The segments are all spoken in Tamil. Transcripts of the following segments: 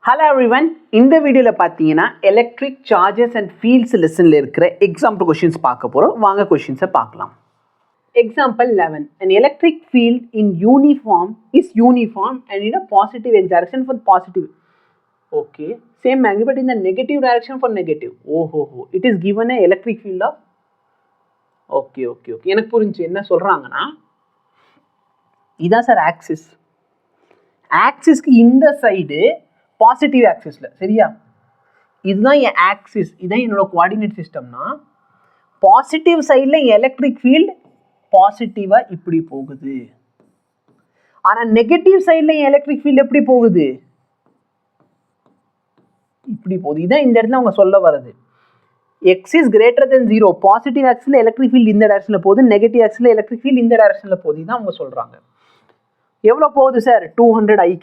Hello everyone, இந்த வீடியோல பார்த்தீங்கன்னா எலக்ட்ரிக் சார்ஜஸ் அண்ட் ஃபீல்ட்ஸ் லெசன்ல இருக்கிற எக்ஸாம்பிள் क्वेश्चंस பார்க்க போறோம். வாங்க क्वेश्चंस பார்க்கலாம். Example 11. An electric field in uniform and in a positive x direction for positive. Okay, same magnitude but in the negative direction for negative. It is given a electric field of okay. எனக்கு புரிஞ்சு என்ன சொல்றாங்கன்னா இதான் சார் ஆக்சிஸ். ஆக்சிஸ்க்கு இந்த சைடு பாசிட்டிவ் ஆக்சிஸில் சரியா, இதுதான் என் ஆக்சிஸ், இதுதான் என்னோட கோஆர்டினேட் சிஸ்டம்னா பாசிட்டிவ் சைடில் எலக்ட்ரிக் ஃபீல்டு பாசிட்டிவாக இப்படி போகுது. ஆனால் நெகட்டிவ் சைடில் எலக்ட்ரிக் ஃபீல்டு எப்படி போகுது, இப்படி போகுது. இதுதான் இந்த இடத்துல அவங்க சொல்ல வர்றது. X is greater than 0, positive ஆக்சிஸில் எலக்ட்ரிக் ஃபீல்டு இந்த டைரக்ஷனில் போகுது, நெகட்டிவ் ஆக்சிஸில் எலக்ட்ரிக் ஃபீல்டு இந்த டைரக்ஷனில் போகுது. இதுதான் அவங்க சொல்கிறாங்க. எவ்வளோ போகுது சார்? 200 ஐ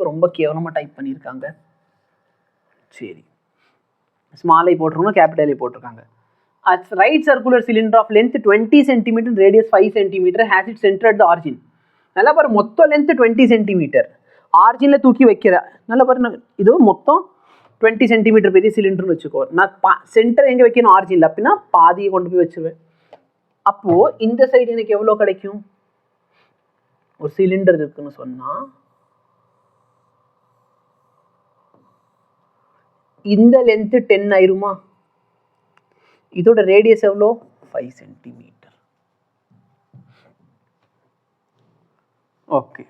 ரொம்ப கேவலமாக டைப் பண்ணியிருக்காங்க. சரி, ஸ்மால் ஐ போட்டிருக்கணும், கேபிட்டல் ஐ போட்டிருக்காங்க. Right circular cylinder of length 20 centimetre, radius 5 centimetre, has its centre at the origin. நல்லா பாரு, மொத்தம் லென்த் 20 சென்டிமீட்டர், ஆரிஜினில் தூக்கி வைக்கிற. நல்லா பாரு, இது மொத்தம் 20 சென்டிமீட்டர் பெரிய சிலிண்டர்னு வச்சுக்கோ. நான் சென்டர் எங்கே வைக்கணும்? ஆரிஜினில். அப்படின்னா பாதியை கொண்டு போய் வச்சுருவேன். அப்போது இந்த சைடு எனக்கு எவ்வளோ கிடைக்கும்? ஒரு சிலிண்டர் இருக்குன்னு சொன்னா இந்த லென்த் 10 ஆயிருமா? இதோட ரேடியஸ் எவ்வளோ? 5 centimetre. Okay,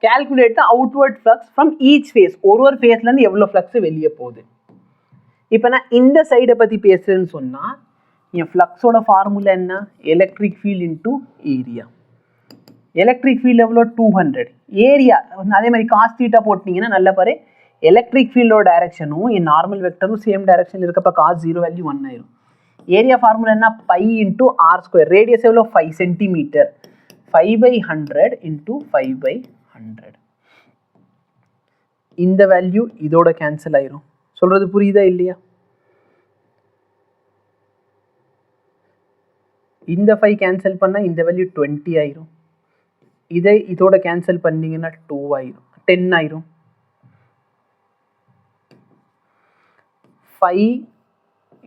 calculate the outward flux from each face. ஒரு ஃபேஸ்ல இருந்து எவ்வளோ ஃப்ளக்ஸ் வெளியே போகுது. இப்போ நான் இந்த சைடை பற்றி பேசுறேன்னு சொன்னா என் ஃப்ளக்ஸோட ஃபார்முலா என்ன? Electric field into area. Electric field எவ்வளோ? 200. ஏரியா அதே மாதிரி காஸ் தீட்டா போட்டிங்கன்னா நல்ல பாரு, எலக்ட்ரிக் ஃபீல்டோட டைரக்ஷனும் என் நார்மல் வெக்டரும் சேம் டைரக்ஷன் இருக்கப்போ காஸ் 0 வேல்யூ 1 ஆயிரும். ஏரியா ஃபார்முலா என்ன? Pi into r square. Radius எவ்வளோ? 5 சென்டிமீட்டர். 5/100 இன்டூ 5/100. இந்த வேல்யூ இதோட கேன்சல் ஆயிரும். சொல்றது புரியுதா இல்லையா? இந்த 5 கேன்சல் பண்ணால் இந்த வேல்யூ 20 ஆயிரும். இதை இதோட கேன்சல் பண்ணீங்கன்னா 2 ஆயிரும், 10 ஆயிரும். 5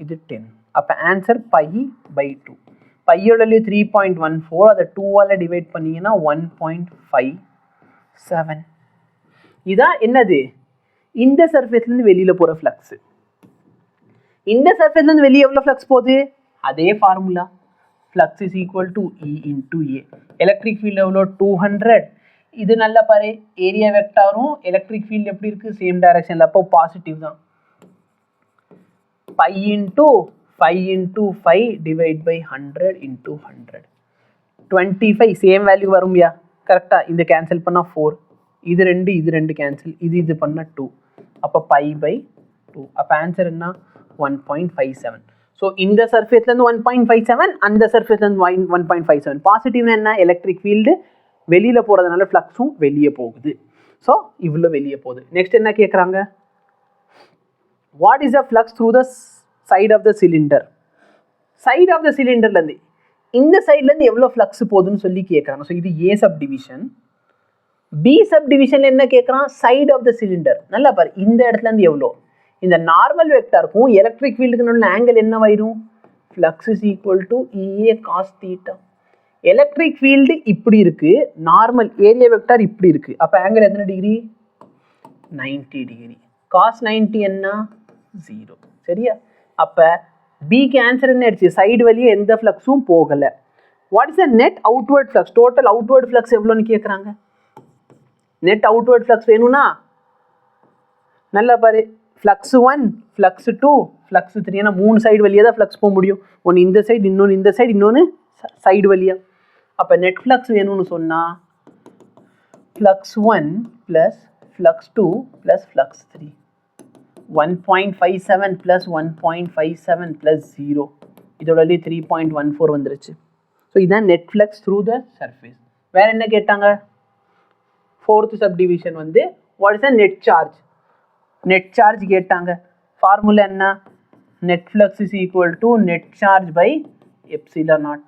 இது 10. அப்போ ஆன்சர் π/2. பையோட 3.14, அதை 2ஆல் டிவைட் பண்ணீங்கன்னா 1.57. இதான் என்னது? இந்த சர்ஃபேஸ்லேருந்து வெளியில் போகிற ஃப்ளக்ஸ். இந்த சர்ஃபேஸ்லேருந்து வெளியே எவ்வளோ ஃப்ளக்ஸ் போகுது? அதே formula, flux is equal to E into A. Electric field எவ்வளோ? 200. இது நல்லா பாரு, ஏரியா வெக்டாரும் எலக்ட்ரிக் ஃபீல்டு எப்படி இருக்குது? சேம் டைரக்ஷனில். அப்போ பாசிட்டிவ் தான். By into 5 into 5 divide by 100 into 100. 25 same value வரும்யா கரெக்டாக. இந்த கேன்சல் பண்ணால் 4, இது ரெண்டு கேன்சல், இது பண்ணால் 2. அப்போ π/2. அப்போ ஆன்சர் என்ன? 1.57. ஸோ இந்த சர்ஃபேஸ்லேருந்து 1.57, அந்த சர்ஃபேஸ்லேருந்து 1.57. பாசிட்டிவ்னா என்ன? எலக்ட்ரிக் ஃபீல்டு வெளியில் போகிறதுனால ஃப்ளக்ஸும் வெளியே போகுது. ஸோ இவ்வளோ வெளியே போகுது. நெக்ஸ்ட் என்ன கேட்குறாங்க? What is the flux through the side of the cylinder? Side of the சிலிண்டர்லேருந்து இந்த சைட்லேருந்து எவ்வளோ ஃப்ளக்ஸ் போகுதுன்னு சொல்லி கேட்குறாங்க. ஸோ இது A sub division. B sub டிவிஷனில் என்ன கேட்குறான்? Side of the cylinder. நல்லா பாரு, இந்த இடத்துலேருந்து எவ்வளோ? இந்த நார்மல் வெக்டாருக்கும் எலக்ட்ரிக் ஃபீல்டுக்கு உள்ள ஆங்கிள் என்னவாயிரும்? Flux is equal to EA cos theta. Electric field இப்படி இருக்கு, நார்மல் ஏரியா வெக்டார் இப்படி இருக்கு. அப்போ ஆங்கிள் எத்தனை டிகிரி? 90 டிகிரி. காஸ் 90 என்ன? 0. சரியா? அப்போ பிக்கு ஆன்சர் என்ன ஆயிடுச்சு? சைடு வழியே எந்த ஃப்ளக்ஸும் போகலை. What is the net outward flux? Total outward flux எவ்வளோன்னு கேட்குறாங்க. நெட் அவுட்வர்ட் ஃப்ளக்ஸ் வேணும்னா நல்லா பாரு, ஃப்ளக்ஸ் 1, ஃப்ளக்ஸ் 2, ஃப்ளக்ஸ் 3. ஏன்னா 3 சைடு வழியாக தான் ஃப்ளக்ஸ் போக முடியும். ஒன்று இந்த சைடு, இன்னொன்று இந்த சைடு, இன்னொன்று சைடு வழியாக. அப்போ நெட் ஃப்ளக்ஸ் வேணும்னு சொன்னால் flux 1 plus flux 2 plus flux 3. 1.57 plus 1.57 plus 0. இதோட 3.14 வந்துருச்சு. ஸோ இதுதான் net flux through the surface. வேறு என்ன கேட்டாங்க? 4th சப் டிவிஷன் வந்து what is the net charge? Net charge கேட்டாங்க. ஃபார்முலா என்ன? Net flux is equal to net charge by epsilon naught.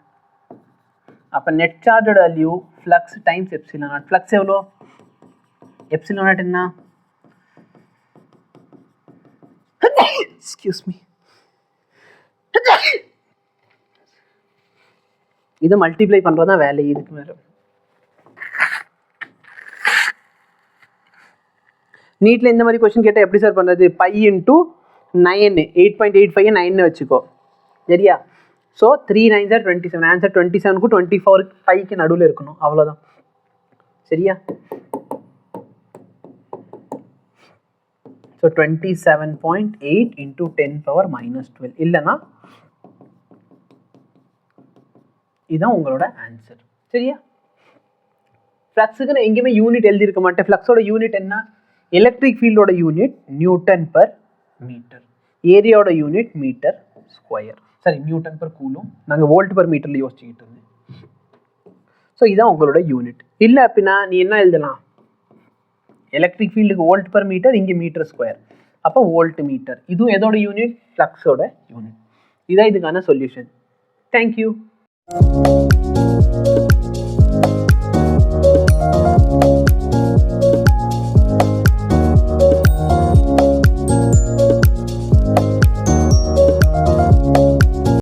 அப்போ நெட் சார்ஜோட value flux times epsilon naught. Flux எவ்வளோ? எப்சிலான் நாட் என்ன? Excuse me. இதை மல்டிப்ளை பண்ணுறது தான் வேலை. இதுக்கு மேலே நீட்டில் இந்த மாதிரி கொஸ்டின் கேட்டால் எப்படி சார் பண்ணுறது? 5 × 9 8.85 9 வச்சுக்கோ சரியா. So 3 9s are 27. ஆன்சர் 27க்கும் 24 5க்கு நடுவில் இருக்கணும், அவ்வளோதான் சரியா. ஸோ 27.8 × 10⁻⁻12 இல்லைன்னா இதுதான் உங்களோட ஆன்சர் சரியா. ஃப்ளக்ஸுக்கு நான் எங்கேயுமே யூனிட் எழுதியிருக்க மாட்டேன். ஃப்ளக்ஸோட யூனிட் என்ன? எலக்ட்ரிக் ஃபீல்டோட யூனிட் Nm/மீட்டர், ஏரியாவோட யூனிட் மீட்டர் ஸ்கொயர், சரி Nm/கூலும். நாங்கள் வோல்ட்/மீட்டரில் யோசிச்சுக்கிட்டு இருந்தேன். ஸோ இதுதான் உங்களோட யூனிட். இல்லை அப்படின்னா நீ என்ன எழுதலாம்? எலக்ட்ரிக் ஃபீல்டுக்கு வோல்ட்/மீட்டர், இங்கே மீட்டர் ஸ்கொயர், அப்போ வோல்ட் மீட்டர். இதுவும் எதோட யூனிட்? ஃப்ளக்ஸோட யூனிட். இதான் இதுக்கான சொல்யூஷன். தேங்க்யூ.